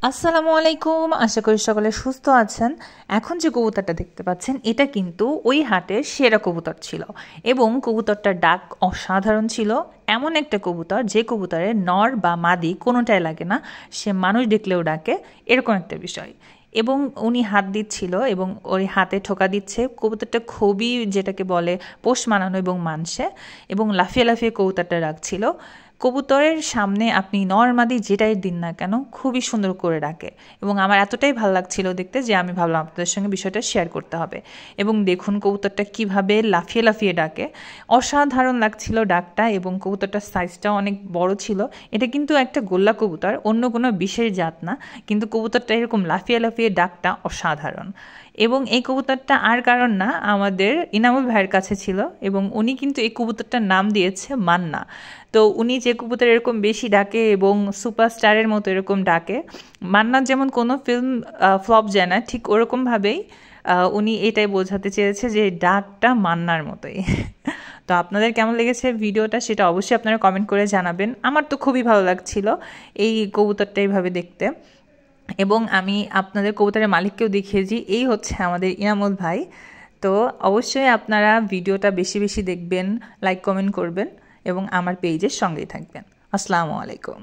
আসসালামু আলাইকুম। আশা করি সকলে সুস্থ আছেন। এখন যে কবুতরটা দেখতে পাচ্ছেন এটা কিন্তু ওই হাটের সেরা কবুতর ছিল এবং কবুতরটার ডাক অসাধারণ ছিল। এমন একটা কবুতর যে কবুতরের নর বা মাদি কোনোটাই লাগে না, সে মানুষ দেখলেও ডাকে, এরকম একটা বিষয়। এবং উনি হাত দিচ্ছিল এবং ওই হাতে ঠোকা দিচ্ছে। কবুতরটা খুবই যেটাকে বলে পোষ মানানো এবং মানসে, এবং লাফিয়ে লাফিয়ে কবুতরটা রাখছিল। কবুতরের সামনে আপনি নরমাদি যেটাই দিন না কেন খুবই সুন্দর করে ডাকে, এবং আমার এতটাই ভালো লাগছিল দেখতে যে আমি ভাবলাম আপনাদের সঙ্গে বিষয়টা শেয়ার করতে হবে। এবং দেখুন কবুতরটা কিভাবে লাফিয়ে লাফিয়ে ডাকে, অসাধারণ লাগছিল ডাকটা। এবং কবুতরটার সাইজটাও অনেক বড় ছিল। এটা কিন্তু একটা গোল্লা কবুতর, অন্য কোনো বিশেষ জাত না, কিন্তু কবুতরটা এরকম লাফিয়ে লাফিয়ে ডাকটা অসাধারণ। এবং এই কবুতরটা আর কারণ না, আমাদের ইনামুল ভাইয়ের কাছে ছিল, এবং উনি কিন্তু এই কবুতরটার নাম দিয়েছে মান্না। তো উনি যে কবুতর এরকম বেশি ডাকে এবং সুপারস্টারের মতো এরকম ডাকে, মান্নার যেমন কোনো ফিল্ম ফ্লপ যায় না, ঠিক ওরকমভাবেই উনি এটাই বোঝাতে চেয়েছে যে ডাকটা মান্নার মতোই। তো আপনাদের কেমন লেগেছে ভিডিওটা সেটা অবশ্যই আপনারা কমেন্ট করে জানাবেন। আমার তো খুবই ভালো লাগছিল এই কবুতরটা এইভাবে দেখতে। এবং আমি আপনাদের কবুতরের মালিককেও দেখিয়েছি, এই হচ্ছে আমাদের ইনামুল ভাই। তো অবশ্যই আপনারা ভিডিওটা বেশি বেশি দেখবেন, লাইক কমেন্ট করবেন এবং আমার পেজের সঙ্গেই থাকবেন। আসসালামু আলাইকুম।